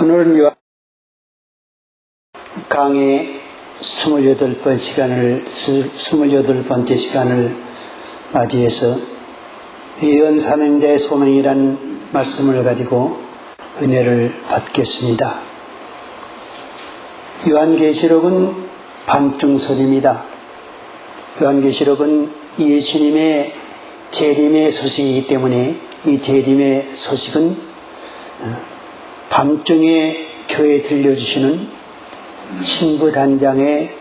오늘은 강의 28번째 시간을 맞이해서 예언사명자의 소명이란 말씀을 가지고 은혜를 받겠습니다. 요한계시록은 반증설입니다. 요한계시록은 예수님의 재림의 소식이기 때문에 이 재림의 소식은 밤중에 교회에 들려주시는 신부단장의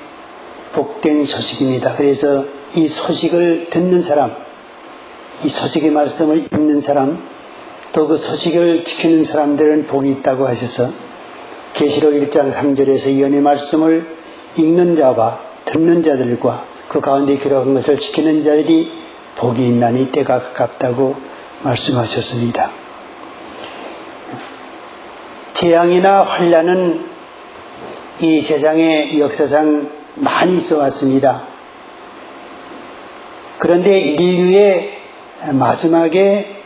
복된 소식입니다. 그래서 이 소식을 듣는 사람, 이 소식의 말씀을 읽는 사람, 또 그 소식을 지키는 사람들은 복이 있다고 하셔서 계시록 1장 3절에서 예언의 말씀을 읽는 자와 듣는 자들과 그 가운데 기록한 것을 지키는 자들이 복이 있나니 때가 가깝다고 말씀하셨습니다. 재앙이나 환난은 이 세상의 역사상 많이 있어 왔습니다. 그런데 인류의 마지막에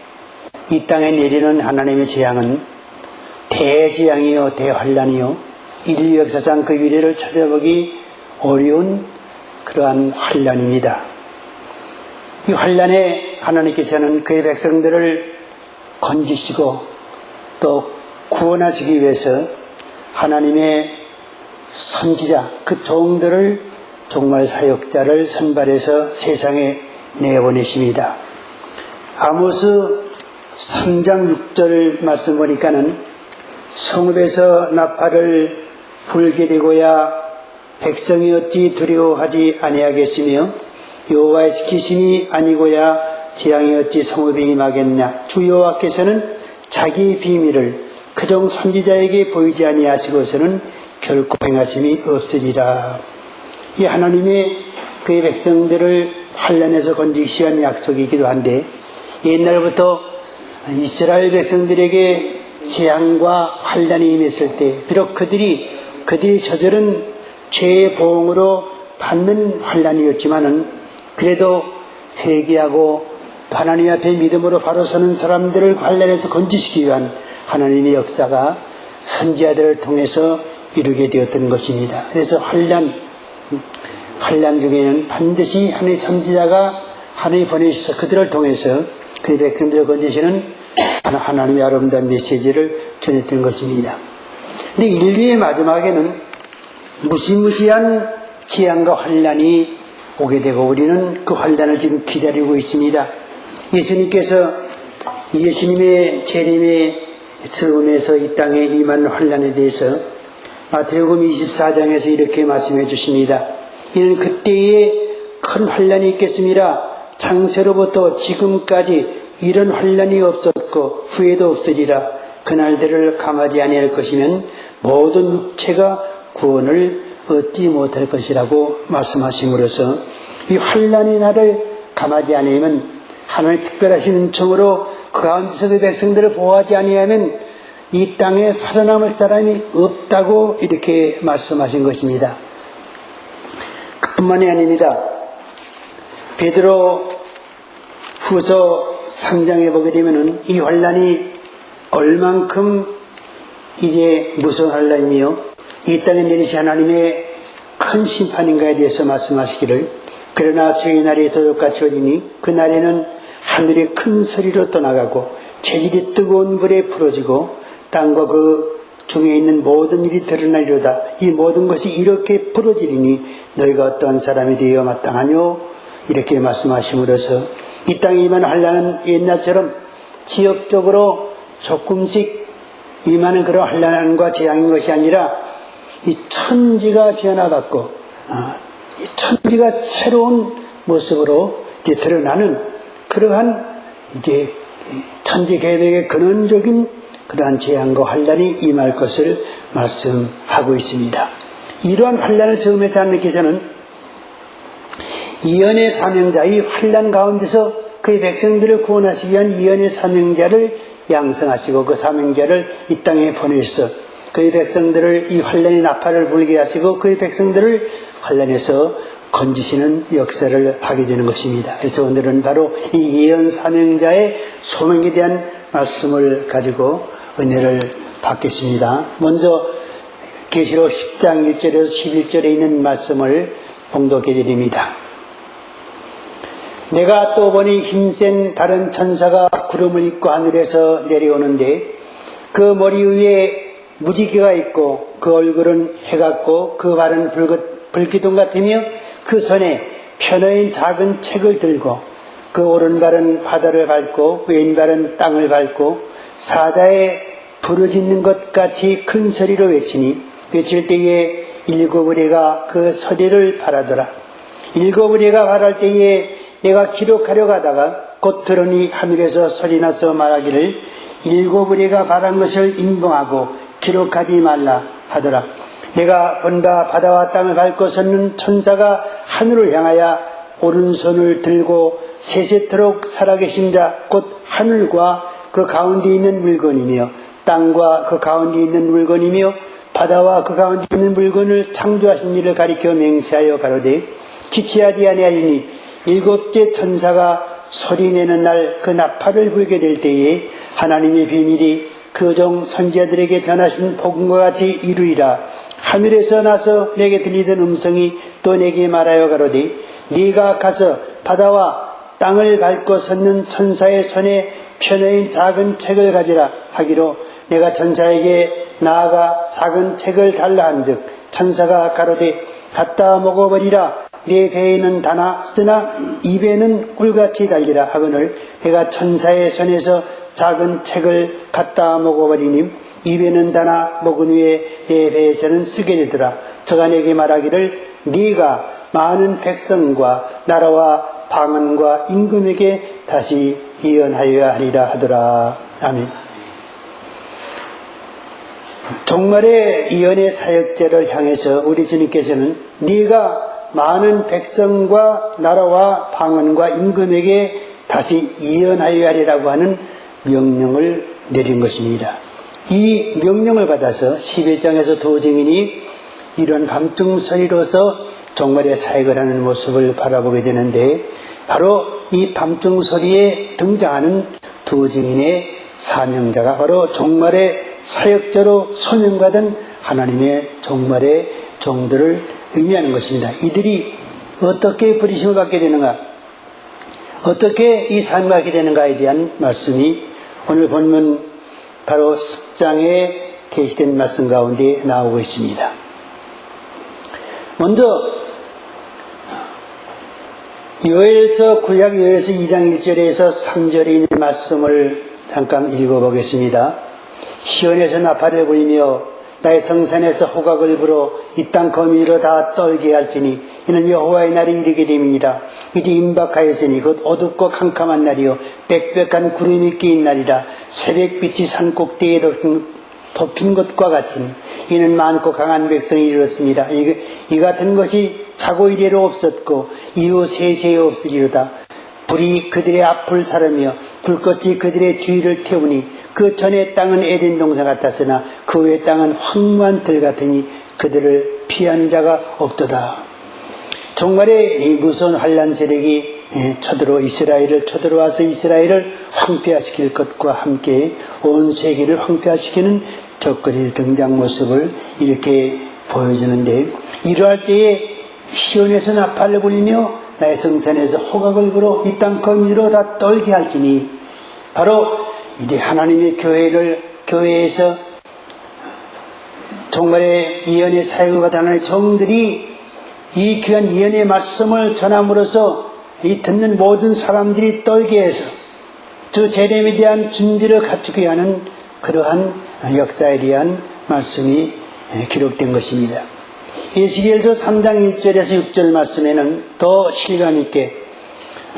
이 땅에 내리는 하나님의 재앙은 대재앙이요 대환난이요 인류 역사상 그 유래를 찾아보기 어려운 그러한 환난입니다. 이 환난에 하나님께서는 그의 백성들을 건지시고 또 구원하시기 위해서 하나님의 선지자, 그 종들을 종말 사역자를 선발해서 세상에 내보내십니다. 아모스 3장 6절 말씀 보니까는 성읍에서 나팔을 불게 되고야 백성이 어찌 두려워하지 아니하겠으며 여호와의 지키심이 아니고야 재앙이 어찌 성읍에 임하겠냐. 주 여호와께서는 자기의 비밀을 그종 선지자에게 보이지 아니하시고서는 결코 행하심이 없으리라. 이 하나님의 그의 백성들을 환난에서 건지시기 위한 약속이기도 한데 옛날부터 이스라엘 백성들에게 재앙과 환난이 임했을 때 비록 그들이 저지른 죄의 보응으로 받는 환난이었지만은 그래도 회개하고 하나님 앞에 믿음으로 바로 서는 사람들을 환난에서 건지시기 위한 하나님의 역사가 선지자들을 통해서 이루게 되었던 것입니다. 그래서 환난 중에는 반드시 하나님의 선지자가 하나님이 보내셔서 그들을 통해서 그의 백성들을 건지시는 하나님의 아름다운 메시지를 전했던 것입니다. 그런데 인류의 마지막에는 무시무시한 재앙과 환난이 오게 되고 우리는 그 환난을 지금 기다리고 있습니다. 예수님의 재림의 슬픔에서 이 땅에 임하는 환난에 대해서 마태복음 24장에서 이렇게 말씀해 주십니다. 이는 그때에 큰 환난이 있겠습니다. 창세로부터 지금까지 이런 환난이 없었고 후에도 없으리라. 그날들을 감하지 아니할 것이면 모든 육체가 구원을 얻지 못할 것이라고 말씀하심으로써 이 환난의 날을 감하지 아니하면 하나님의 특별하신 은총으로 그 가운데서 그 백성들을 보호하지 아니하면 이 땅에 살아남을 사람이 없다고 이렇게 말씀하신 것입니다. 그뿐만이 아닙니다. 베드로 후서 3장에 보게 되면은 이 환난이 얼만큼 이제 무서운 환난이며 이 땅에 내리신 하나님의 큰 심판인가에 대해서 말씀하시기를 그러나 주의 날이 도적같이 오리니 그 날에는 하늘이 큰 소리로 떠나가고 재질이 뜨거운 불에 풀어지고 땅과 그 중에 있는 모든 일이 드러나리로다. 이 모든 것이 이렇게 풀어지리니 너희가 어떠한 사람이 되어 마땅하뇨? 이렇게 말씀하심으로써 이 땅에 임하는 환난은 옛날처럼 지역적으로 조금씩 임하는 그런 환난과 재앙인 것이 아니라 이 천지가 변화받고 이 천지가 새로운 모습으로 이제 드러나는 그러한 이제 천지 계획의 근원적인 그러한 재앙과 환난이 임할 것을 말씀하고 있습니다. 이러한 환난을 처음에서 하나님께서는 예언의 사명자, 이 환난 가운데서 그의 백성들을 구원하시기 위한 예언의 사명자를 양성하시고 그 사명자를 이 땅에 보내서 그의 백성들을 이 환난의 나팔을 불게 하시고 그의 백성들을 환난에서 건지시는 역사를 하게 되는 것입니다. 그래서 오늘은 바로 이 예언 사명자의 소명에 대한 말씀을 가지고 은혜를 받겠습니다. 먼저 계시록 10장 1절에서 11절에 있는 말씀을 봉독해 드립니다. 내가 또 보니 힘센 다른 천사가 구름을 입고 하늘에서 내려오는데 그 머리 위에 무지개가 있고 그 얼굴은 해 같고 그 발은 불기둥 같으며 그 손에 편어인 작은 책을 들고 그 오른발은 바다를 밟고 왼발은 땅을 밟고 사자에 부르짖는 것 같이 큰 소리로 외칠 때에 일곱 의뢰가 그 소리를 바라더라. 일곱 의뢰가 바랄 때에 내가 기록하려 가다가 곧 들으니 하늘에서 소리나서 말하기를 일곱 의뢰가 바란 것을 인봉하고 기록하지 말라 하더라. 내가 본다 바다와 땅을 밟고 섰는 천사가 하늘을 향하여 오른손을 들고 세세토록 살아계신 자 곧 하늘과 그 가운데 있는 물건이며 땅과 그 가운데 있는 물건이며 바다와 그 가운데 있는 물건을 창조하신 이를 가리켜 맹세하여 가로되 지체하지 아니하리니 일곱째 천사가 소리내는 날 그 나팔을 불게 될 때에 하나님의 비밀이 그 종 선지자들에게 전하신 복음과 같이 이루리라. 하늘에서 나서 내게 들리던 음성이 또 내게 말하여 가로되 네가 가서 바다와 땅을 밟고 섰는 천사의 손에 편어인 작은 책을 가지라 하기로 내가 천사에게 나아가 작은 책을 달라 한즉 천사가 가로되 갖다 먹어버리라. 네 배에는 다나 쓰나 입에는 꿀같이 달리라 하거늘 내가 천사의 손에서 작은 책을 갖다 먹어버리니 입에는 다나 먹은 후에 내 배에서는 쓰게 되더라. 저가 내게 말하기를 네가 많은 백성과 나라와 방언과 임금에게 다시 예언하여야 하리라 하더라. 아멘. 종말의 예언의 사역자를 향해서 우리 주님께서는 네가 많은 백성과 나라와 방언과 임금에게 다시 예언하여야 하리라고 하는 명령을 내린 것입니다. 이 명령을 받아서 11장에서 두 증인이 이런 밤중 소리로서 종말의 사역을 하는 모습을 바라보게 되는데 바로 이 밤중 소리에 등장하는 두 증인의 사명자가 바로 종말의 사역자로 소명받은 하나님의 종말의 종들을 의미하는 것입니다. 이들이 어떻게 부르심을 받게 되는가, 어떻게 이 삶을 하게 되는가에 대한 말씀이 오늘 본문 바로 10장에 게시된 말씀 가운데 나오고 있습니다. 먼저 요엘서 구약 요엘서 2장 1절에서 3절에 있는 말씀을 잠깐 읽어보겠습니다. 시온에서 나팔을 불리며 나의 성산에서 호각을 불어 이 땅 거미로 다 떨게 할지니 이는 여호와의 날이 이르게 됨이니라. 이제 임박하였으니 곧 어둡고 캄캄한 날이요 빽빽한 구름이 끼인 날이라. 새벽빛이 산 꼭대기에 덮인 것과 같으니 이는 많고 강한 백성이 이르렀습니다. 이 같은 것이 자고 이래로 없었고 이후 세세에 없으리로다. 불이 그들의 앞을 사르며 불꽃이 그들의 뒤를 태우니 그 전의 땅은 에덴 동산 같았으나 그 후의 땅은 황무한 들 같으니 그들을 피한 자가 없도다. 정말에 이 무서운 환란 세력이 이스라엘을 쳐들어와서 이스라엘을 황폐화시킬 것과 함께 온 세계를 황폐화시키는 적그리 등장 모습을 이렇게 보여주는데, 이러할 때에 시온에서 나팔을 불리며 나의 성산에서 호각을 불어 이 땅 거미로 다 떨게 할지니, 바로 이제 하나님의 교회에서 정말의 예언의 사역을 받은 하나님의 종들이 이 귀한 예언의 말씀을 전함으로써 이 듣는 모든 사람들이 떨게 해서 주 재림에 대한 준비를 갖추게 하는 그러한 역사에 대한 말씀이 기록된 것입니다. 에스겔서 3장 1절에서 6절 말씀에는 더 실감 있게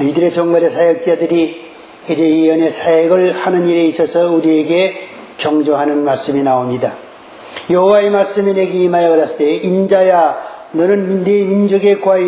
이들의 정말의 사역자들이 이제 예언의 사역을 하는 일에 있어서 우리에게 경조하는 말씀이 나옵니다. 여호와의 말씀이 내게 임하여 가라사대 인자야 너는 네 민족의 과여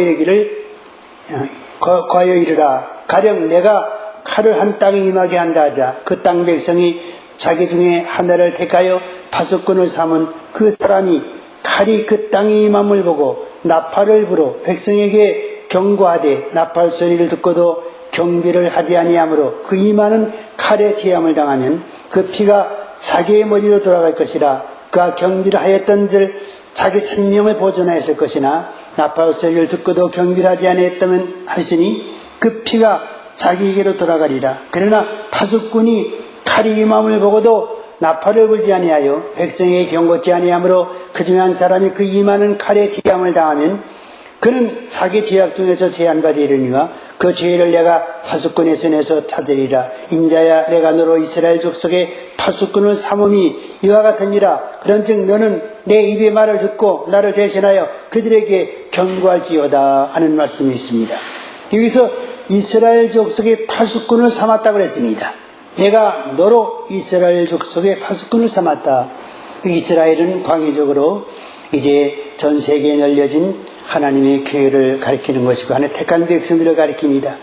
이르라. 가령 내가 칼을 한 땅에 임하게 한다 하자. 그 땅 백성이 자기 중에 하나를 택하여 파수꾼을 삼은 그 사람이 칼이 그 땅에 임함을 보고 나팔을 불어 백성에게 경고하되 나팔 소리를 듣고도 경비를 하지 아니하므로 그 임하는 칼에 제함을 당하면 그 피가 자기의 머리로 돌아갈 것이라. 그가 경비를 하였던들 자기 생명을 보존하였을 것이나 나팔 소리를 듣고도 경비를 하지 아니했다면 하시니 그 피가 자기에게로 돌아가리라. 그러나 파수꾼이 칼이 임함을 보고도 나팔을 불지 아니하여 백성에게 경고치 아니하므로 그 중에 한 사람이 그 임하는 칼에 제함을 당하면 그는 자기 죄악 중에서 제한받으리니와 그 죄를 내가 파수꾼의 손에서 찾으리라. 인자야 내가 너로 이스라엘 족속의 파수꾼을 삼음이 이와 같으니라. 그런즉 너는 내 입의 말을 듣고 나를 대신하여 그들에게 경고할지어다 하는 말씀이 있습니다. 여기서 이스라엘 족속의 파수꾼을 삼았다고 그랬습니다. 내가 너로 이스라엘 족속의 파수꾼을 삼았다. 이스라엘은 광의적으로 이제 전 세계에 널려진 하나님의 교회를 가리키는 것이고 하나님의 택한 백성들을 가리킵니다.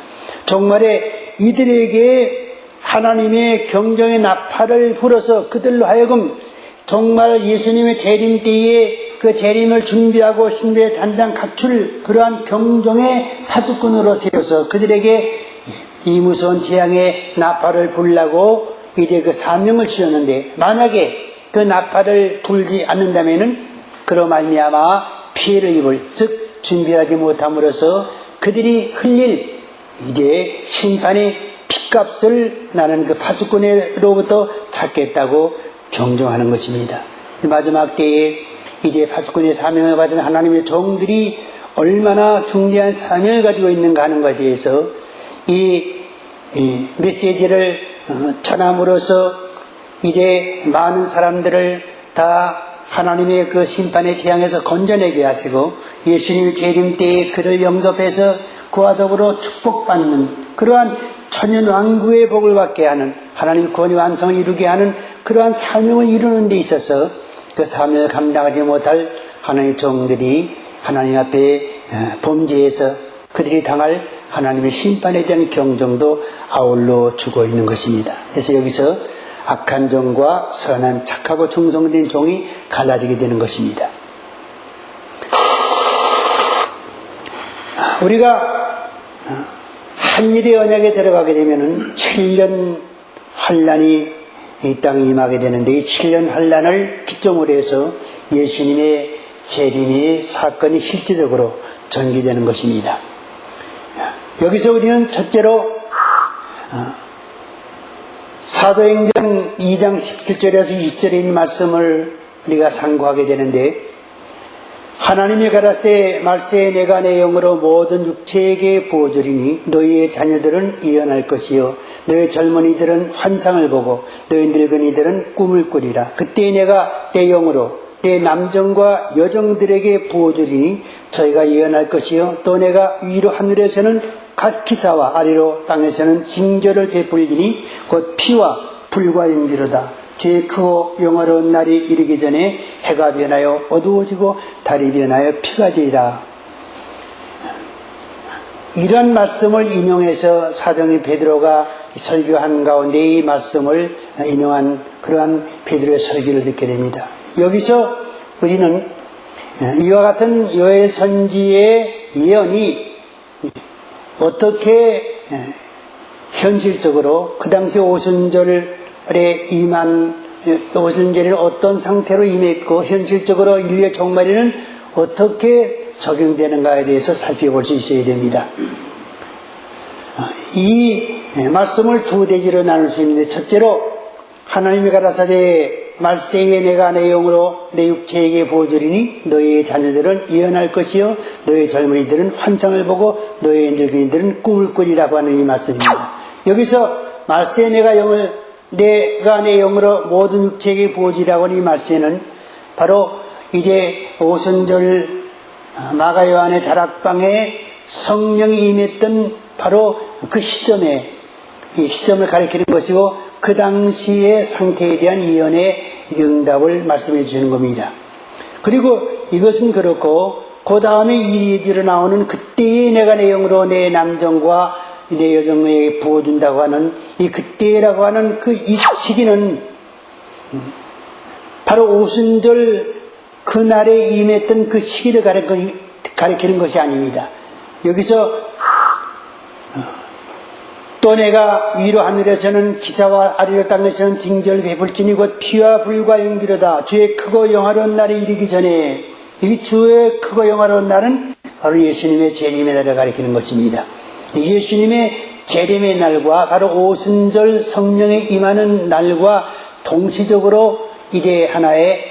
종말에 이들에게 하나님의 경정의 나팔을 불어서 그들로 하여금 정말 예수님의 재림 때에 그 재림을 준비하고 신비의 단장 갖출 그러한 경종의 파수꾼으로 세워서 그들에게 이 무서운 재앙의 나팔을 불라고 이제 그 사명을 주었는데, 만약에 그 나팔을 불지 않는다면은 그로 말미암아 피해를 입을, 즉 준비하지 못함으로써 그들이 흘릴 이제 심판의 핏값을 나는 그 파수꾼으로부터 찾겠다고 경종하는 것입니다. 마지막 때에 이제 파수꾼의 사명을 받은 하나님의 종들이 얼마나 중대한 사명을 가지고 있는가 하는 것에 대해서 이 메시지를 전함으로써 이제 많은 사람들을 다 하나님의 그 심판의 재앙에서 건져내게 하시고 예수님의 재림 때에 그를 영접해서 그와 더불어 축복받는 그러한 천연왕국의 복을 받게 하는 하나님의 구원의 완성을 이루게 하는 그러한 사명을 이루는 데 있어서 그 사명을 감당하지 못할 하나님의 종들이 하나님 앞에 범죄해서 그들이 당할 하나님의 심판에 대한 경종도 아울러 주고 있는 것입니다. 그래서 여기서 악한 종과 선한 착하고 충성된 종이 갈라지게 되는 것입니다. 우리가 한일의 언약에 들어가게 되면 7년 환란이 이 땅에 임하게 되는데, 이 7년 환란을 기점으로 해서 예수님의 재림의 사건이 실제적으로 전개되는 것입니다. 여기서 우리는 첫째로 사도행전 2장 17절에서 20절에 있는 말씀을 우리가 상고하게 되는데, 하나님이 가라사대 말세에 내가 내 영으로 모든 육체에게 부어주리니 너희의 자녀들은 예언할 것이요 너희 젊은이들은 환상을 보고 너희 늙은이들은 꿈을 꾸리라. 그때 내가 내 영으로 내 남정과 여정들에게 부어주리니 저희가 예언할 것이요 또 내가 위로 하늘에서는 각 기사와 아래로 땅에서는 징조를 베풀리니 곧 피와 불과 연기로다. 죄의 크고 영화로운 날이 이르기 전에 해가 변하여 어두워지고 달이 변하여 피가 되리라. 이런 말씀을 인용해서 사도행전 베드로가 설교한 가운데 이 말씀을 인용한 그러한 베드로의 설교를 듣게 됩니다. 여기서 우리는 이와 같은 요엘 선지의 예언이 어떻게 현실적으로 그 당시 오순절에 임한 오순절에는 어떤 상태로 임했고 현실적으로 인류의 종말에는 어떻게 적용되는가에 대해서 살펴볼 수 있어야 됩니다. 이 말씀을 두 대지로 나눌 수 있는데, 첫째로 하나님이 가라사대 말세에 내가 내 영으로 내 육체에게 부어주리니 너희의 자녀들은 예언할 것이요 너희의 젊은이들은 환상을 보고 너희의 늙은이들은 꿈을 꾸리라고 하는 이 말씀입니다. 여기서 말세에 내가 내 영으로 모든 육체에게 부어주리라고 하는 이 말세는 바로 이제 오순절 마가 요한의 다락방에 성령이 임했던 바로 그 시점에 이 시점을 가리키는 것이고 그 당시의 상태에 대한 예언의 응답을 말씀해 주시는 겁니다. 그리고 이것은 그렇고 그 다음에 이리로 나오는 그때에 내가 내 영으로 내 남정과 내 여정에게 부어준다고 하는 이 그때라고 하는 그 이 시기는 바로 오순절 그날에 임했던 그 시기를 가리키는 것이 아닙니다. 여기서 또 내가 위로 하늘에서는 기사와 아래로 땅에서는 징조를 베풀지니 곧 피와 불과 연기로다. 주의 크고 영화로운 날이 이르기 전에, 이 주의 크고 영화로운 날은 바로 예수님의 재림의 날을 가리키는 것입니다. 예수님의 재림의 날과 바로 오순절 성령의 임하는 날과 동시적으로 이게 하나의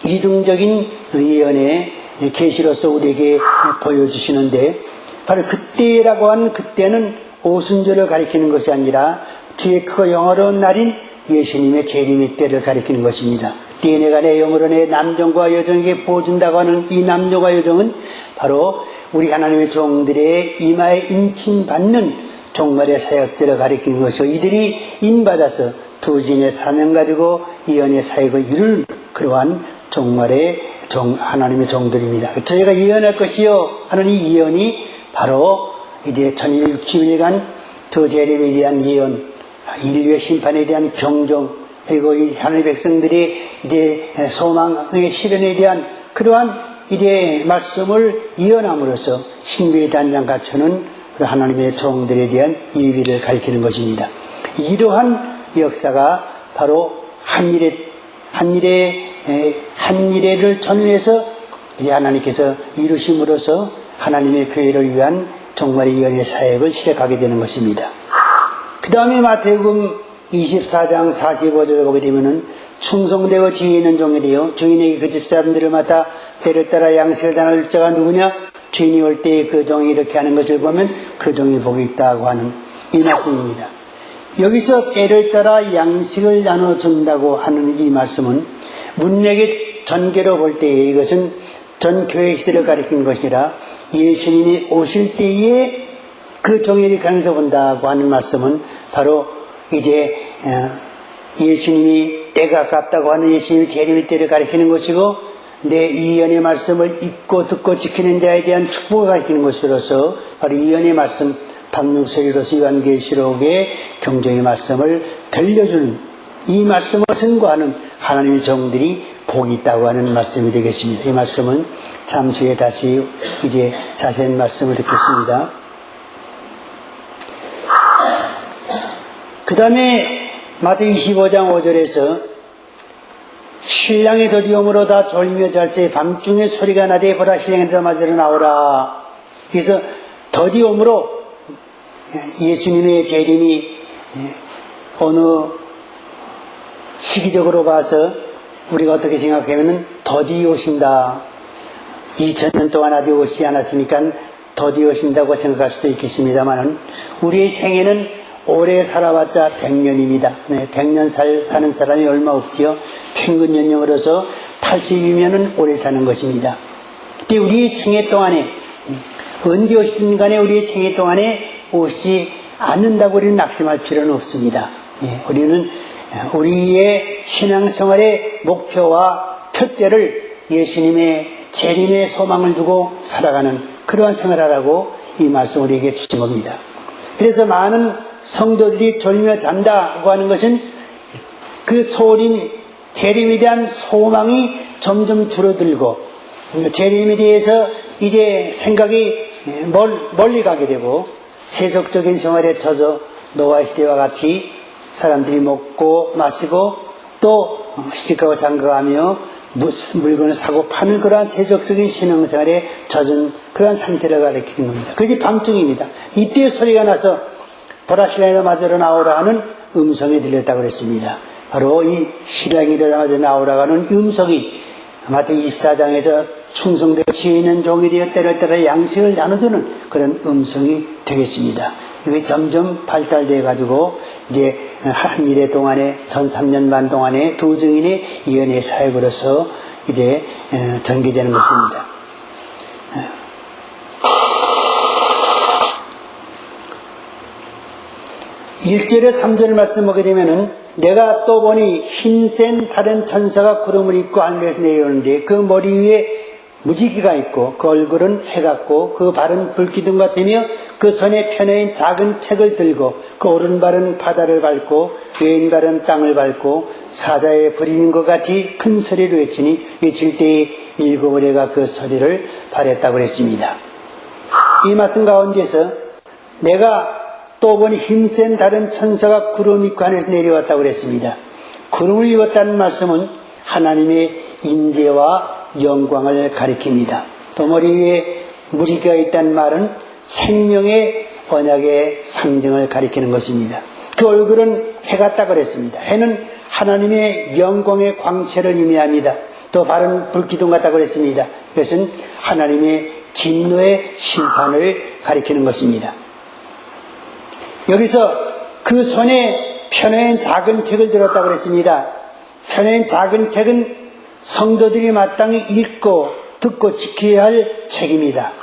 이중적인 예언의 계시로서 우리에게 보여주시는데, 바로 그때라고 하는 그때는 오순절을 가리키는 것이 아니라 주의 크고 영화로운 날인 예수님의 재림의 때를 가리키는 것입니다. DNA 간의 영으로의 남정과 여정에게 보여준다고 하는 이 남녀와 여정은 바로 우리 하나님의 종들의 이마에 인침받는 종말의 사역들을 가리키는 것이고, 이들이 인받아서 두 진의 사명 가지고 예언의 사역을 이룰 그러한 종말의 하나님의 종들입니다. 저희가 예언할 것이요 하는 이 예언이 바로 이제 1160일간 저 재림에 대한 예언, 인류의 심판에 대한 경종, 그리고 이 하나님의 백성들이 이제 소망의 실현에 대한 그러한 이제 말씀을 예언함으로써 신비의 단장 갖추는 하나님의 종들에 대한 예비를 가리키는 것입니다. 이러한 역사가 바로 한일회를 전후해서 이제 하나님께서 이루심으로써 하나님의 교회를 위한 종말의 예언의 사역을 시작하게 되는 것입니다. 그 다음에 마태복음 24장 45절을 보게 되면은 충성되고 지혜 있는 종이 되어 주인에게 그 집 사람들을 맡아 때를 따라 양식을 나눌 자가 누구냐? 주인이 올 때 그 종이 이렇게 하는 것을 보면 그 종이 복이 있다고 하는 이 말씀입니다. 여기서 때를 따라 양식을 나눠준다고 하는 이 말씀은 문맥의 전개로 볼 때에 이것은 전 교회 시대를 가리키는 것이 아니라 예수님이 오실 때에 그 종이 가능해서 본다고 하는 말씀은 바로 이제 예수님이 때가 가깝다고 하는 예수님의 재림의 때를 가리키는 것이고, 내 이언의 말씀을 읽고 듣고 지키는 자에 대한 축복을 가리키는 것으로서 바로 이언의 말씀 방명서리로서 요한계시록의 경종의 말씀을 들려주는 이 말씀을 증거하는 하나님의 종들이 복이 있다고 하는 말씀이 되겠습니다. 이 말씀은 잠시 후에 다시 이제 자세한 말씀을 듣겠습니다. 그 다음에 마태 25장 5절에서 신랑이 더디움으로 다 졸며 잘새 밤중에 소리가 나되 보라 신랑이 더 맞으러 나오라. 그래서 더디움으로 예수님의 재림이 어느 시기적으로 봐서 우리가 어떻게 생각하면 더디 오신다. 2000년 동안 아직 오시지 않았으니까 더디 오신다고 생각할 수도 있겠습니다만, 우리의 생애는 오래 살아봤자 100년입니다. 100년 사는 사람이 얼마 없지요. 평균 연령으로서 80이면 오래 사는 것입니다. 근데 우리의 생애 동안에 언제 오시든 간에 우리의 생애 동안에 오시지 않는다고 우리는 낙심할 필요는 없습니다. 우리는 우리의 신앙생활의 목표와 표대를 예수님의 재림의 소망을 두고 살아가는 그러한 생활하라고 이 말씀을 우리에게 주신 겁니다. 그래서 많은 성도들이 졸며 잔다고 하는 것은 그 재림에 대한 소망이 점점 줄어들고 재림에 대해서 이제 생각이 멀리 가게 되고 세속적인 생활에 젖어 노아 시대와 같이 사람들이 먹고 마시고 또 시집가고 장가가며 물건을 사고 파는 그러한 세속적인 신앙생활에 젖은 그러한 상태를 가리키는 겁니다. 그게 밤중입니다. 이때 소리가 나서 보라 신랑이 맞으러 나오라 하는 음성이 들렸다고 그랬습니다. 바로 이 신랑이 맞으러 나오라 하는 음성이 마태 24장에서 충성되고 지혜 있는 종이 되어 때를 따라 양식을 나눠주는 그런 음성이 되겠습니다. 이게 점점 발달되어 가지고 이제 한 일해 동안에 전 3년 반 동안에 두 증인의 예언의 사역으로서 이제 전개되는 것입니다. 1절에 3절 말씀 보게 되면은 내가 또 보니 흰센 다른 천사가 구름을 입고 하늘에서 내려오는데 그 머리 위에 무지개가 있고 그 얼굴은 해 같고 그 발은 불기둥 같으며 그 손에 펴내인 작은 책을 들고 그 오른발은 바다를 밟고 왼발은 땅을 밟고 사자에 부리는 것 같이 큰 소리로 외치니 외칠 때에 7의뢰가 그 소리를 발했다고 했습니다. 이 말씀 가운데서 내가 또 보니 힘센 다른 천사가 구름 입고 하늘에서 내려왔다고 그랬습니다. 구름을 입었다는 말씀은 하나님의 임재와 영광을 가리킵니다. 또 머리 위에 무지개가 있다는 말은 생명의 언약의 상징을 가리키는 것입니다. 그 얼굴은 해 같다고 그랬습니다. 해는 하나님의 영광의 광채를 의미합니다. 또 발은 불기둥 같다고 그랬습니다. 이것은 하나님의 진노의 심판을 가리키는 것입니다. 여기서 그 손에 펴놓은 작은 책을 들었다고 그랬습니다. 펴놓은 작은 책은 성도들이 마땅히 읽고 듣고 지켜야 할 책입니다.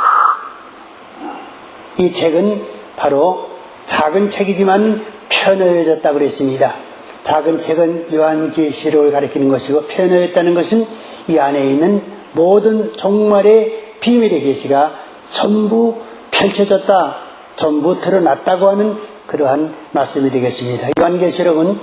이 책은 바로 작은 책이지만 펴놓여졌다고 그랬습니다. 작은 책은 요한계시록을 가리키는 것이고 펴놓였다는 것은 이 안에 있는 모든 종말의 비밀의 계시가 전부 펼쳐졌다, 전부 드러났다고 하는 그러한 말씀이 되겠습니다. 요한계시록은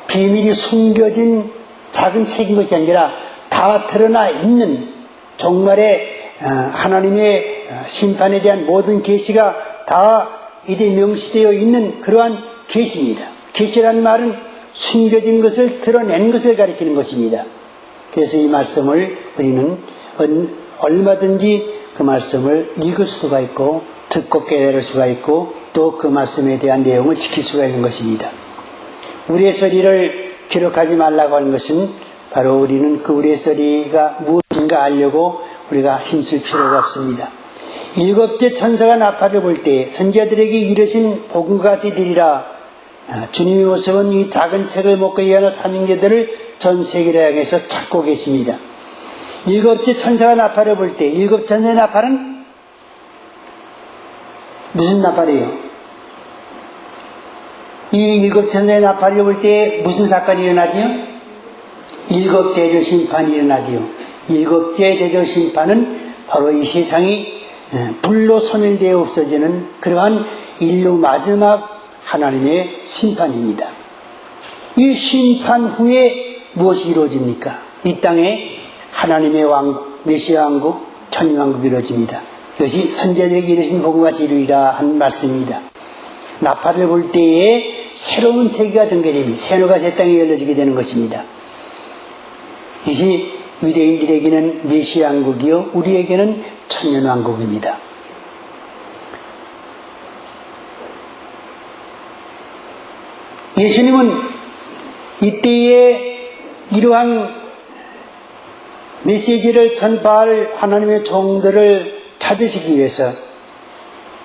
비밀이 숨겨진 작은 책인 것이 아니라 다 드러나 있는 종말의 하나님의 심판에 대한 모든 계시가 다 이제 명시되어 있는 그러한 계시입니다. 계시라는 말은 숨겨진 것을 드러낸 것을 가리키는 것입니다. 그래서 이 말씀을 우리는 얼마든지 그 말씀을 읽을 수가 있고 듣고 깨달을 수가 있고 또 그 말씀에 대한 내용을 지킬 수가 있는 것입니다. 우리의 소리를 기록하지 말라고 하는 것은 바로 우리는 그 우리의 소리가 무엇인가 알려고 우리가 힘쓸 필요가 없습니다. 일곱째 천사가 나팔을 불 때 선지자들에게 이르신 복음과 같이 되리라. 주님의 모습은 이 작은 책을 먹고 이하는 삼형제들을 전 세계를 향해서 찾고 계십니다. 일곱째 천사가 나팔을 불 때 일곱 천사의 나팔은 무슨 나팔이에요? 이 일곱 천사의 나팔을 불 때 무슨 사건이 일어나지요? 일곱 대저 심판이 일어나지요. 일곱째 대저 심판은 바로 이 세상이 불로 소멸되어 없어지는 그러한 인류 마지막 하나님의 심판입니다. 이 심판 후에 무엇이 이루어집니까? 이 땅에 하나님의 왕국, 메시아 왕국, 천년왕국이 이루어집니다. 이것이 선지자들에게 이르신 복음같이 이루리라 한 말씀입니다. 나팔을 불 때에 새로운 세계가 전개됩니다. 새노가 새 땅에 열려지게 되는 것입니다. 이것이 유대인들에게는 메시아 왕국이요 우리에게는 천년왕국입니다. 예수님은 이때에 이러한 메시지를 전파할 하나님의 종들을 찾으시기 위해서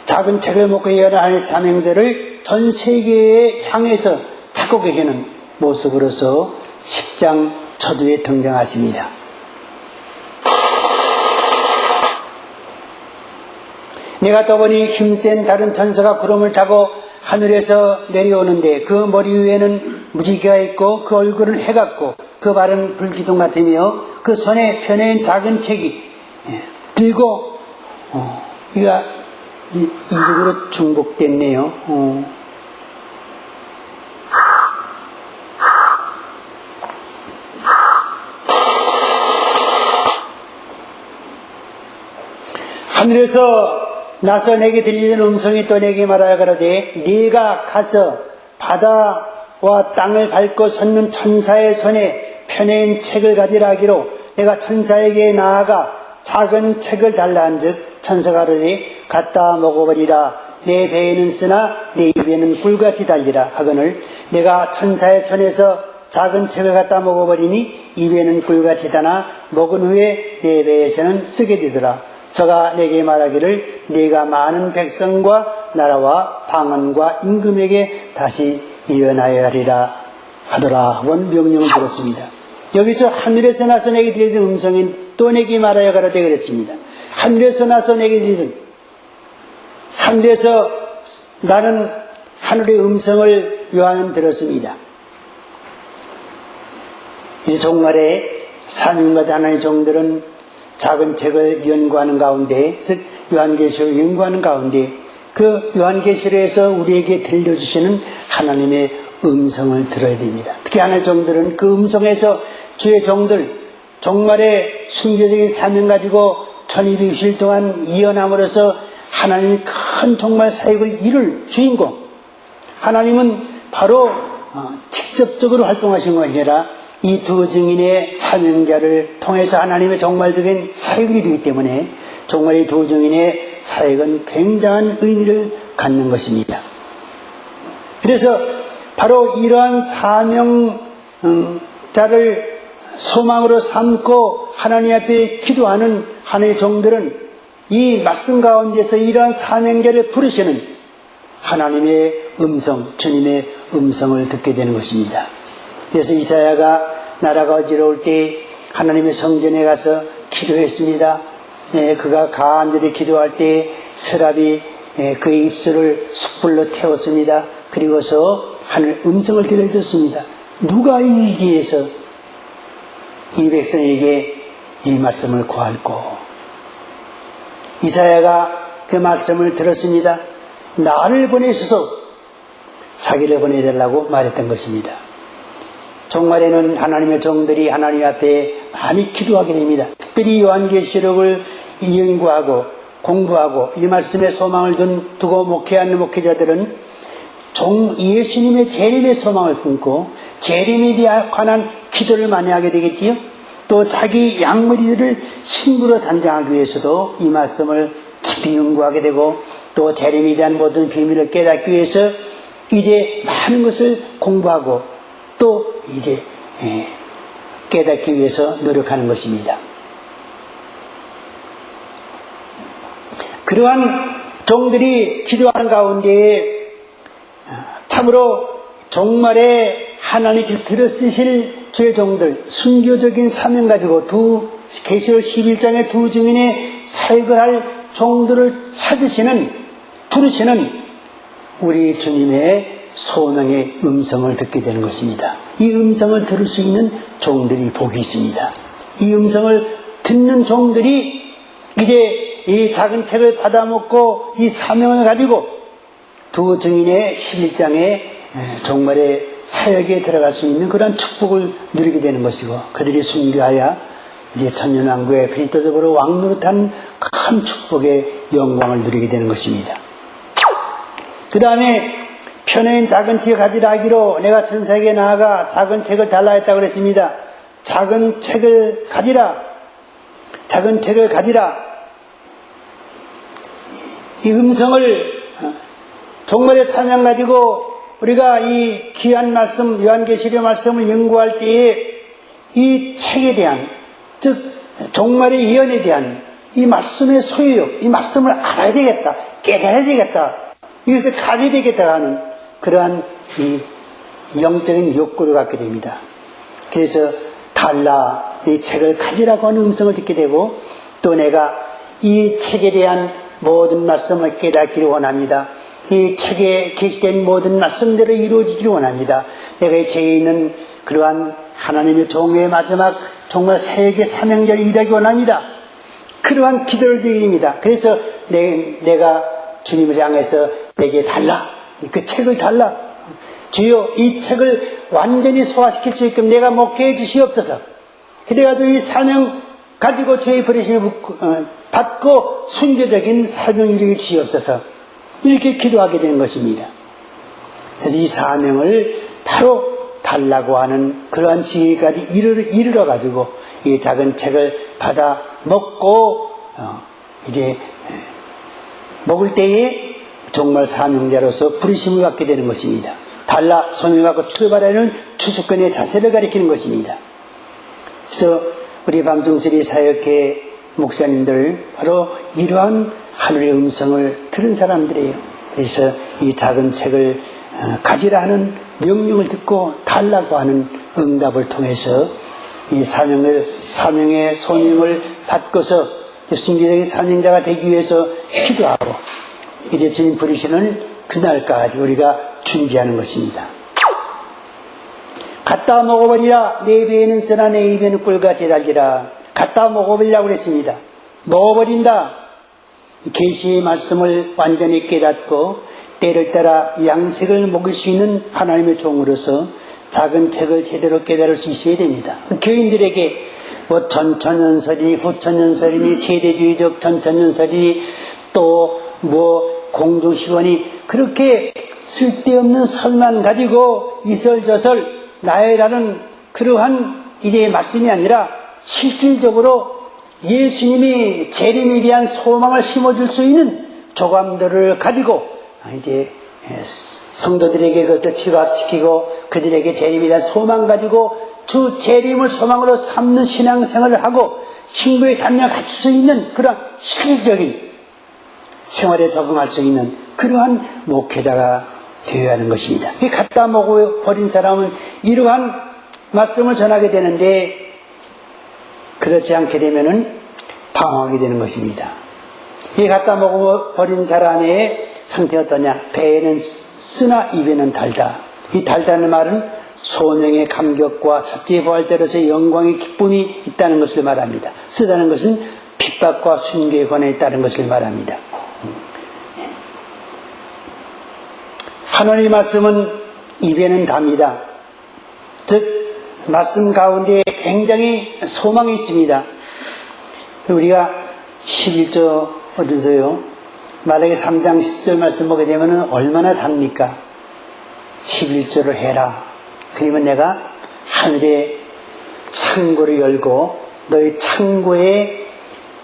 작은 책을 먹고 예언을 하는 사명들을 전 세계에 향해서 찾고 계시는 모습으로서 10장 초두에 등장하십니다. 내가 떠보니 힘센 다른 천사가 구름을 타고 하늘에서 내려오는데 그 머리 위에는 무지개가 있고 그 얼굴은 해 같고 그 발은 불기둥 같으며 그 손에 펴낸 작은 책이 들고 이가 이쪽으로 중복됐네요. 하늘에서 나서 내게 들리는 음성이 또 내게 말하여 가로되 네가 가서 바다와 땅을 밟고 섰는 천사의 손에 펴낸 책을 가지라 하기로 내가 천사에게 나아가 작은 책을 달라 한즉 천사가 가로되 갖다 먹어버리라. 내 배에는 쓰나 내 입에는 꿀같이 달리라 하거늘 내가 천사의 손에서 작은 책을 갖다 먹어버리니 입에는 꿀같이 다나 먹은 후에 내 배에서는 쓰게 되더라. 저가 내게 말하기를 네가 많은 백성과 나라와 방언과 임금에게 다시 예언하여 하리라 하더라 원 명령을 들었습니다. 여기서 하늘에서 나서 내게 들리는 음성이 또 내게 말하여 가라되 그랬습니다. 하늘에서 나서 내게 들리는 하늘에서 나는 하늘의 음성을 요한은 들었습니다. 이 종말에 사명받은 하나님의 종들은 작은 책을 연구하는 가운데, 즉 요한계시록을 연구하는 가운데 그 요한계시록에서 우리에게 들려주시는 하나님의 음성을 들어야 됩니다. 특히 하나님의 종들은 그 음성에서 주의 종들, 종말의 순교적인 사명 가지고 1260일 동안 이어남으로써 하나님이 큰 종말 사역을 이룰 주인공, 하나님은 바로 직접적으로 활동하신 것이 아니라 이 두 증인의 사명자를 통해서 하나님의 종말적인 사역을 이루기 때문에 정말 이 두 증인의 사역은 굉장한 의미를 갖는 것입니다. 그래서 바로 이러한 사명자를 소망으로 삼고 하나님 앞에 기도하는 하나님의 종들은 이 말씀 가운데서 이러한 사명자를 부르시는 하나님의 음성, 주님의 음성을 듣게 되는 것입니다. 그래서 이사야가 나라가 어지러울 때 하나님의 성전에 가서 기도했습니다. 그가 간절히 기도할 때 스랍이 그의 입술을 숯불로 태웠습니다. 그리고서 하늘 음성을 들려줬습니다. 누가 이 위기에서 이 백성에게 이 말씀을 구할꼬? 이사야가 그 말씀을 들었습니다. 나를 보내셔서 자기를 보내달라고 말했던 것입니다. 종말에는 하나님의 종들이 하나님 앞에 많이 기도하게 됩니다. 특별히 요한계시록을 연구하고 공부하고 이 말씀에 소망을 두고 목회하는 목회자들은 예수님의 재림의 소망을 품고 재림에 관한 기도를 많이 하게 되겠지요. 또 자기 양머리들을 신부로 단장하기 위해서도 이 말씀을 깊이 연구하게 되고 또 재림에 대한 모든 비밀을 깨닫기 위해서 이제 많은 것을 공부하고 또 이제 깨닫기 위해서 노력하는 것입니다. 그러한 종들이 기도하는 가운데에 참으로 종말에 하나님께서 들어쓰실 주의 종들, 순교적인 사명 가지고 계시록 11장의 두 증인의 사역을 할 종들을 부르시는 우리 주님의 소명의 음성을 듣게 되는 것입니다. 이 음성을 들을 수 있는 종들이 복이 있습니다. 이 음성을 듣는 종들이 이제 이 작은 책을 받아먹고 이 사명을 가지고 두 증인의 11장의 종말의 사역에 들어갈 수 있는 그런 축복을 누리게 되는 것이고 그들이 순교하여 이제 천년왕국의 그리스도적으로 왕노릇한 큰 축복의 영광을 누리게 되는 것입니다. 그 다음에 편애인 작은 책을 가지라 하기로 내가 천사에게 나아가 작은 책을 달라 했다고 그랬습니다. 작은 책을 가지라. 작은 책을 가지라. 이 음성을 종말의 사명 가지고 우리가 이 귀한 말씀 요한계시록 말씀을 연구할 때에 이 책에 대한 즉 종말의 예언에 대한 이 말씀의 소유욕, 이 말씀을 알아야 되겠다, 깨달아야 되겠다, 이것을 가져야 되겠다 하는 그러한 이 영적인 욕구를 갖게 됩니다. 그래서 달라, 이 책을 가지라고 하는 음성을 듣게 되고 또 내가 이 책에 대한 모든 말씀을 깨닫기를 원합니다. 이 책에 게시된 모든 말씀대로 이루어지기를 원합니다. 내가 이 책에 있는 그러한 하나님의 종의 마지막 정말 사역의 사명자를 일하기 원합니다. 그러한 기도를 드립니다. 그래서 내가 주님을 향해서 내게 달라. 그 책을 달라. 주여 이 책을 완전히 소화시킬 수 있게끔 내가 목회해 주시옵소서. 그래가지고 이 사명 가지고 주의 버리심을 받고 순교적인 사명을 이루게 주시옵소서. 이렇게 기도하게 되는 것입니다. 그래서 이 사명을 바로 달라고 하는 그러한 지혜까지 이르러 가지고 이 작은 책을 받아 먹고 이제 먹을 때에 정말 사명자로서 부르심을 갖게 되는 것입니다. 달라 손을 갖고 출발하는 추수권의 자세를 가리키는 것입니다. 그래서 우리 밤중수리 사역회 목사님들 바로 이러한 하늘의 음성을 들은 사람들이에요. 그래서 이 작은 책을 가지라 하는 명령을 듣고 달라고 하는 응답을 통해서 이 사명의 소명을 받고서 순교적인 사명자가 되기 위해서 기도하고 이제 주님 부르시는 그날까지 우리가 준비하는 것입니다. 갖다 먹어버리라. 내 배에는 쓰나 내 입에는 꿀같이 달리라. 갖다 먹어버리라고 그랬습니다. 먹어버린다. 계시의 말씀을 완전히 깨닫고 때를 따라 양식을 먹을 수 있는 하나님의 종으로서 작은 책을 제대로 깨달을 수 있어야 됩니다. 교인들에게 뭐 전천연설이니 후천연설이니 세대주의적 전천연설이니 또 뭐 공중시원이 그렇게 쓸데없는 설만 가지고 이설저설 나열하는 그러한 이제 말씀이 아니라 실질적으로 예수님이 재림에 대한 소망을 심어줄 수 있는 조감들을 가지고 이제 성도들에게 그것을 피갑시키고 그들에게 재림에 대한 소망 가지고 주 재림을 소망으로 삼는 신앙생활을 하고 신구의 담력을 갖출 수 있는 그런 실질적인 생활에 적응할 수 있는 그러한 목회자가 되어야 하는 것입니다. 갖다 먹어 버린 사람은 이러한 말씀을 전하게 되는데 그렇지 않게 되면은 방황하게 되는 것입니다. 이 갖다 먹어 버린 사람의 상태가 어떠냐? 배에는 쓰나 입에는 달다. 이 달다는 말은 소명의 감격과 첫째 부활자로서의 영광의 기쁨이 있다는 것을 말합니다. 쓰다는 것은 핍박과 순교에 관해 있다는 것을 말합니다. 하나님의 말씀은 입에는 답니다. 즉 말씀 가운데 굉장히 소망이 있습니다. 우리가 11조 어디서요? 만약에 3장 10절 말씀 보게 되면 얼마나 답니까? 11조를 해라. 그러면 내가 하늘의 창고를 열고 너희 창고에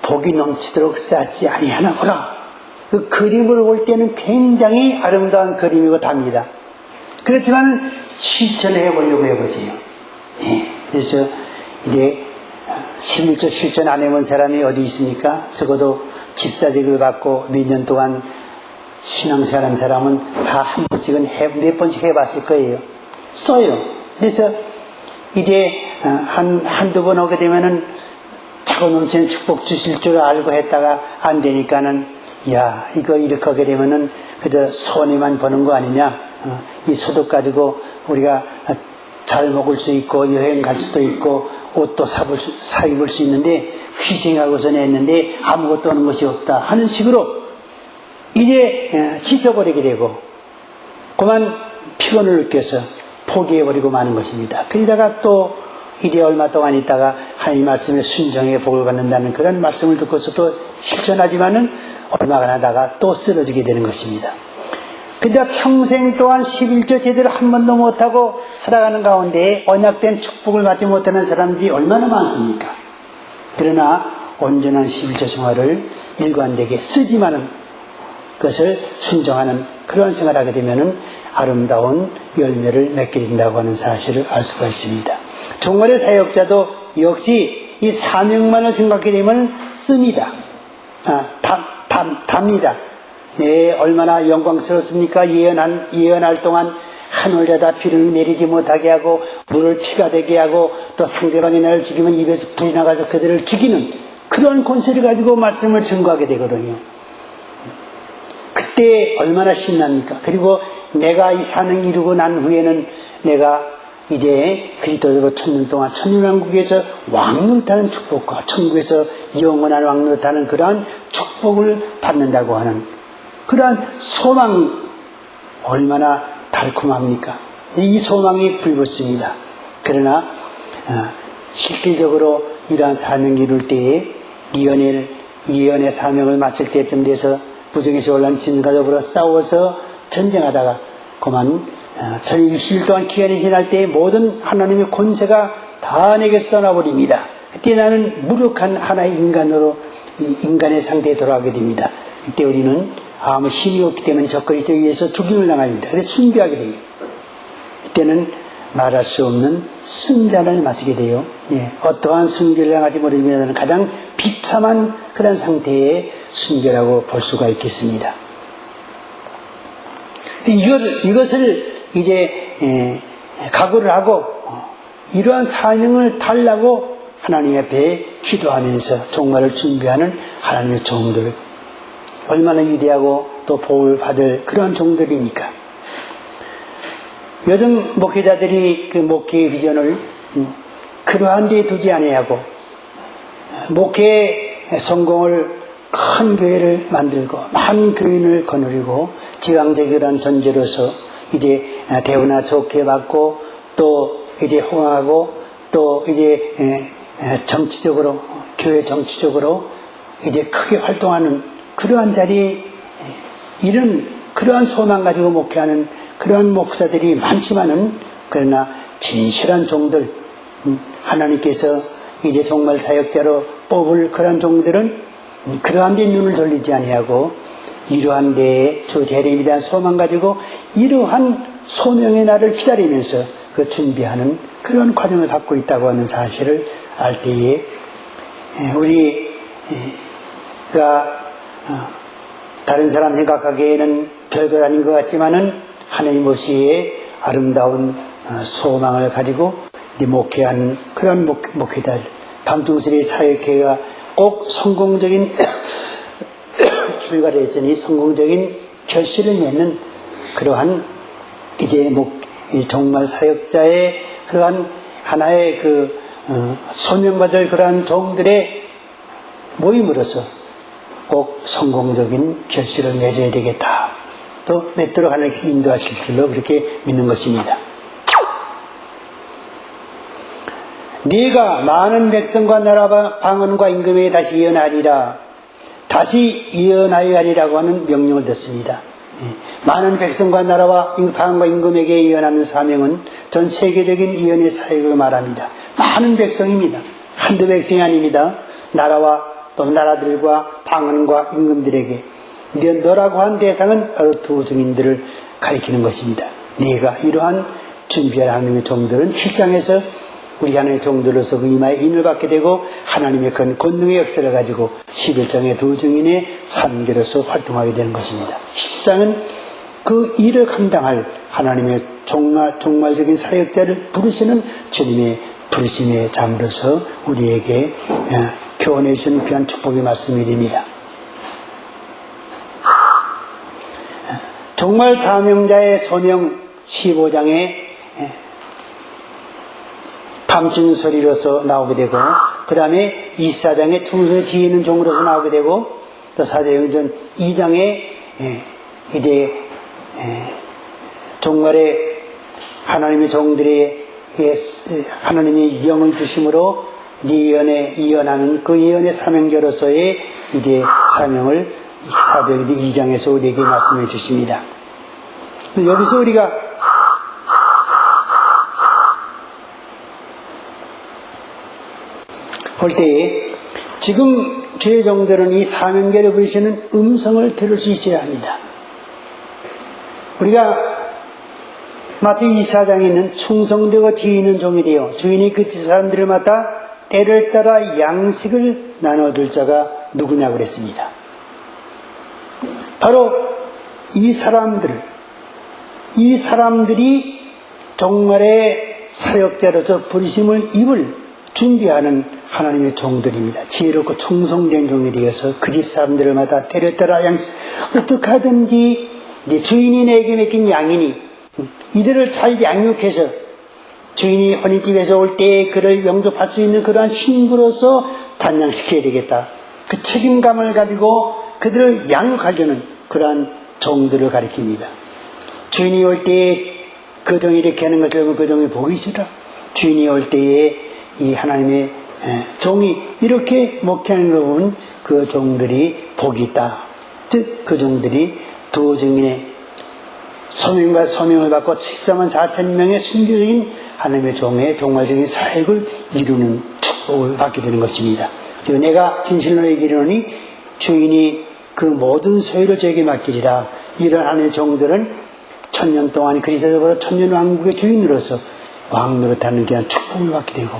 복이 넘치도록 쌓지 아니하나 보라. 그 그림을 볼 때는 굉장히 아름다운 그림이고 답니다. 그렇지만 실천해 보려고 해보세요. 그래서 이제 11조 실천 안 해본 사람이 어디 있습니까? 적어도 집사직을 받고 몇 년 동안 신앙생활한 사람은 다 한 번씩은 몇 번씩 해봤을 거예요. 써요. 그래서 이제 한두 번 오게 되면은 차고 넘치는 축복 주실 줄 알고 했다가 안 되니까는 야, 이거 이렇게 하게 되면은 그저 손해만 버는 거 아니냐. 이 소득 가지고 우리가 잘 먹을 수 있고 여행 갈 수도 있고 옷도 사 입을 수 있는데 희생하고서 냈는데 아무것도 하는 것이 없다 하는 식으로 이제 지쳐버리게 되고 그만 피곤을 느껴서 포기해버리고 마는 것입니다. 그러다가 또 이제 얼마 동안 있다가 하나님 말씀에 순종의 복을 받는다는 그런 말씀을 듣고서도 실천하지만은 얼마가 나다가 또 쓰러지게 되는 것입니다. 근데 평생 동안 11조 제대로 한 번도 못하고 살아가는 가운데 언약된 축복을 받지 못하는 사람들이 얼마나 많습니까? 그러나 온전한 11조 생활을 일관되게 쓰지만은 그것을 순종하는 그런 생활을 하게 되면은 아름다운 열매를 맺게 된다고 하는 사실을 알 수가 있습니다. 종말의 사역자도 역시 이 사명만을 생각하게 되면 씁니다. 답니다. 네, 얼마나 영광스럽습니까? 예언할 동안 하늘에다 비를 내리지 못하게 하고 물을 피가 되게 하고 또 상대방이 나를 죽이면 입에서 불이 나가서 그들을 죽이는 그런 권세를 가지고 말씀을 증거하게 되거든요. 그때 얼마나 신납니까? 그리고 내가 이 사명 이루고 난 후에는 내가 이제 그리스도로 천년 동안 천년왕국에서 왕노릇하는 축복과 천국에서 영원한 왕노릇하는 그러한 축복을 받는다고 하는 그러한 소망 얼마나 달콤합니까? 이 소망이 불붙습니다. 그러나 실질적으로 이러한 사명을 이룰 때에 예언의 사명을 마칠 때쯤 돼서 부정에서 올라온 진과 더불어 싸워서 전쟁하다가 그만 1060일 동안 기간이 지날 때에 모든 하나님의 권세가 다 내게서 떠나버립니다. 그때 나는 무력한 하나의 인간의 상태에 돌아가게 됩니다. 그때 우리는 아무 힘이 없기 때문에 저 그리스도에 의해서 죽임을 당합니다. 그래서 순교하게 돼요. 그때는 말할 수 없는 승잔을 마시게 돼요. 어떠한 순교를 당하지 모르면 가장 비참한 그런 상태의 순교라고 볼 수가 있겠습니다. 이것을 이제 각오를 하고 이러한 사명을 달라고 하나님 앞에 기도하면서 종말을 준비하는 하나님의 종들 얼마나 위대하고 또 복을 받을 그런 종들이니까. 요즘 목회자들이 그 목회의 비전을 그러한 데 두지 아니하고 목회의 성공을 큰 교회를 만들고 많은 교인을 거느리고 지강적이라는 존재로서 이제 대우나 좋게 받고 또 이제 호응하고 또 이제 정치적으로 교회 정치적으로 이제 크게 활동하는 그러한 자리 이런 그러한 소망 가지고 목회하는 그러한 목사들이 많지만은, 그러나 진실한 종들, 하나님께서 이제 정말 사역자로 뽑을 그러한 종들은 그러한 데 눈을 돌리지 아니하고 이러한 데에 저 재림에 대한 소망 가지고 이러한 소명의 날을 기다리면서 그 준비하는 그런 과정을 갖고 있다고 하는 사실을 알 때에 우리가 다른 사람 생각하기에는 별것 아닌 것 같지만은 하나님 모시의 아름다운 소망을 가지고 목회하는 그런 목회자, 밤중설의 사역회가 꼭 성공적인 출가를 했으니 성공적인 결실을 맺는 그러한 이제 정말 사역자의 그러한 하나의 소명받을 그러한 종들의 모임으로서 꼭 성공적인 결실을 맺어야 되겠다. 또 맺도록 하나님께서 인도하실 줄로 그렇게 믿는 것입니다. 네가 많은 백성과 나라와 방언과 임금에게 다시 예언하리라. 다시 예언하여야 하리라고 하는 명령을 듣습니다. 많은 백성과 나라와 방언과 임금에게 예언하는 사명은 전 세계적인 예언의 사역을 말합니다. 많은 백성입니다. 한두 백성이 아닙니다. 나라와 또 나라들과 방언과 임금들에게 너라고 한 대상은 바로 두 증인들을 가리키는 것입니다. 네가 이러한 준비할 하나님의 종들은 7장에서 우리 하나님의 종들로서 그 이마에 인을 받게 되고 하나님의 큰 권능의 역사를 가지고 11장의 두 증인의 산계로서 활동하게 되는 것입니다. 10장은 그 일을 감당할 하나님의 종말적인 사역자를 부르시는 주님의 부르심의 잠으로서 우리에게 교훈해 주신 귀한 축복의 말씀이 됩니다. 종말 사명자의 소명 15장에 밤중 소리로서 나오게 되고, 그 다음에 24장에 충성의 지혜 있는 종으로서 나오게 되고, 또 사도행전 2장에 이제 종말에 하나님의 종들의 하나님의 영을 주심으로 예언하는 그 예언의 사명자로서의 이제 사명을 사도행전 2장에서 우리에게 말씀해 주십니다. 여기서 우리가 볼 때에 지금 주의 종들은 이 사명계를 부르시는 음성을 들을 수 있어야 합니다. 우리가 마태복음 24장에 있는 충성되고 지혜 있는 종이 되어 주인이 그 사람들을 맡아 때를 따라 양식을 나눠줄 자가 누구냐고 그랬습니다. 바로 이 사람들이 종말의 사역자로서 부르심을 입을 준비하는 하나님의 종들입니다. 지혜롭고 충성된 종이 되어서 그 집 사람들을 맡아 때를 따라 양식, 어떻게 하든지 주인이 내게 맡긴 양이니 이들을 잘 양육해서 주인이 혼인집에서 올 때 그를 영접할 수 있는 그러한 신부로서 단장시켜야 되겠다. 그 책임감을 가지고 그들을 양육하려는 그러한 종들을 가리킵니다. 주인이 올 때에 그 종이 이렇게 하는 것을 보면 그 종이 복이 있으라. 주인이 올 때에 이 하나님의 종이 이렇게 목회하는 걸 보면 그 종들이 복이 있다. 즉 그 종들이 두 증인의 소명과 소명을 받고 14만 4천 명의 순교적인 하나님의 종의 종말적인 사역을 이루는 축복을 받게 되는 것입니다. 그리고 내가 진실로 얘기하노니 주인이 그 모든 소유를 저에게 맡기리라. 이런 하나님의 종들은 1000년 동안 그리스도로 천년왕국의 주인으로서 왕노릇하는 귀한 축복을 받게 되고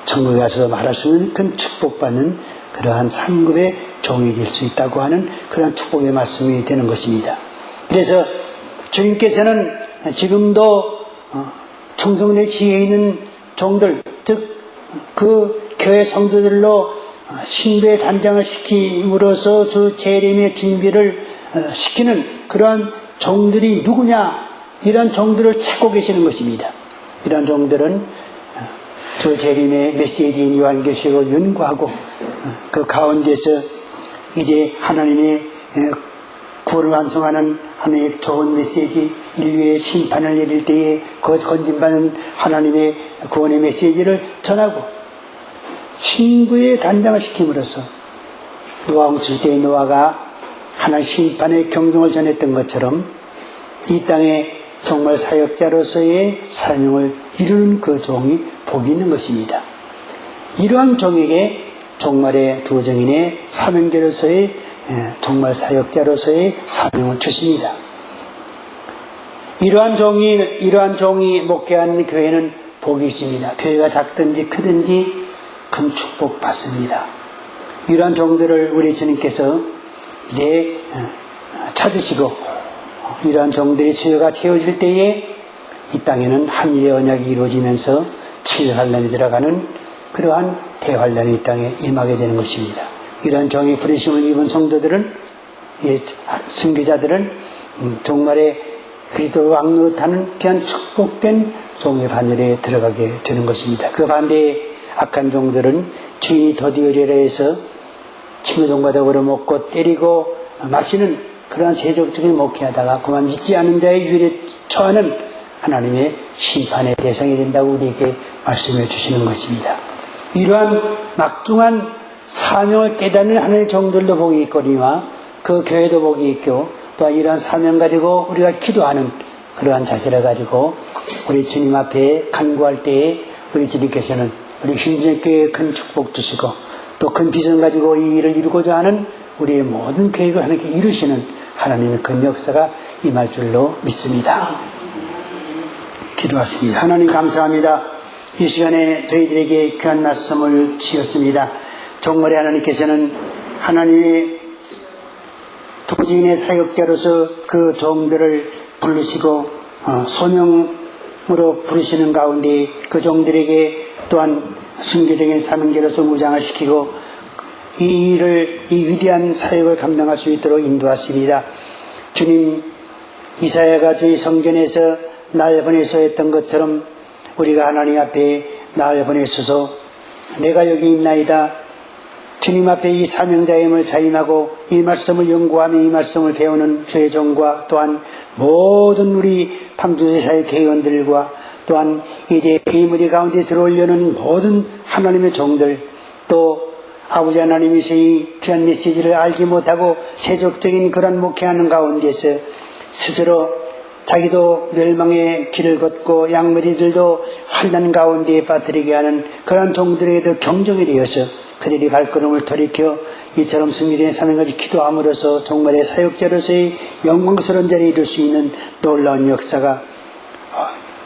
천국에 가서 말할 수 있는 큰 축복받는 그러한 상급의 종이 될 수 있다고 하는 그러한 축복의 말씀이 되는 것입니다. 그래서 주님께서는 지금도 충성된 지혜 있는 종들, 즉 그 교회 성도들로 신부의 단장을 시킴으로써 주 재림의 준비를 시키는 그러한 종들이 누구냐, 이러한 종들을 찾고 계시는 것입니다. 이러한 종들은 주 재림의 메시지인 요한계시록을 연구하고 그 가운데서 이제 하나님의 구원을 완성하는 하나님의 좋은 메시지, 인류의 심판을 내릴 때에 그 건진받는 하나님의 구원의 메시지를 전하고 신부의 단장을 시킴으로써 노아 홍수 때의 노아가 하나님 심판의 경종을 전했던 것처럼 이 땅에 정말 사역자로서의 사명을 이루는 그 종이 복이 있는 것입니다. 이러한 종에게 종말의 두 정인의 사명자로서의 정말 사역자로서의 사명을 주십니다. 이러한 종이 목회하는 교회는 복이 있습니다. 교회가 작든지 크든지 큰 축복 받습니다. 이러한 종들을 우리 주님께서 이제 찾으시고 이러한 종들이 수요가 채워질 때에 이 땅에는 한일의 언약이 이루어지면서 7환란이 들어가는 그러한 대환란이 이 땅에 임하게 되는 것입니다. 이러한 종의 부르심을 입은 성도들은, 선교자들은 종말에 그리스도 왕노릇하는 귀한 축복된 종의 반열에 들어가게 되는 것입니다. 그 반대에 악한 종들은 주인이 더디으리라 해서 친구종과 더불어 먹고 때리고 마시는 그러한 세속적인 목회하다가 그만 믿지 않은 자의 유일에 처하는 하나님의 심판의 대상이 된다고 우리에게 말씀해 주시는 것입니다. 이러한 막중한 사명을 깨닫는 하나님의 종들도 복이 있거니와 그 교회도 복이 있고 또한 이러한 사명 가지고 우리가 기도하는 그러한 자세를 가지고 우리 주님 앞에 간구할 때에 우리 주님께서는 우리 신진교회에 큰 축복 주시고 또 큰 비전 가지고 이 일을 이루고자 하는 우리의 모든 계획을 하나님께 이루시는 하나님의 큰 역사가 임할 줄로 믿습니다. 기도하십니다. 하나님 감사합니다. 이 시간에 저희들에게 귀한 말씀을 주셨습니다. 종말에 하나님께서는 하나님의 도지인의 사역자로서 그 종들을 부르시고 소명으로 부르시는 가운데 그 종들에게 또한 순교적인 사명자로서 무장을 시키고 이 위대한 사역을 감당할 수 있도록 인도하십니다. 주님, 이사야가 저희 성전에서 날 보내소 했던 것처럼 우리가 하나님 앞에 날 보내소서 내가 여기 있나이다. 주님 앞에 이 사명자임을 자임하고 이 말씀을 연구하며 이 말씀을 배우는 주의 종과 또한 모든 우리 밤주제사의 개원들과 또한 이제 이 무리 가운데 들어오려는 모든 하나님의 종들 또 아버지 하나님이서 이 귀한 메시지를 알지 못하고 세속적인 그런 목회하는 가운데서 스스로 자기도 멸망의 길을 걷고 양머리들도 환난 가운데에 빠뜨리게 하는 그런 종들에게도 경종이 되어서 그들이 발걸음을 돌이켜 이처럼 승리된 사명까지 기도함으로써 정말의 사역자로서의 영광스러운 자리에 이룰 수 있는 놀라운 역사가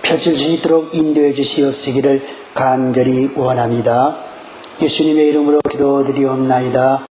펼칠 수 있도록 인도해 주시옵시기를 간절히 원합니다. 예수님의 이름으로 기도드리옵나이다.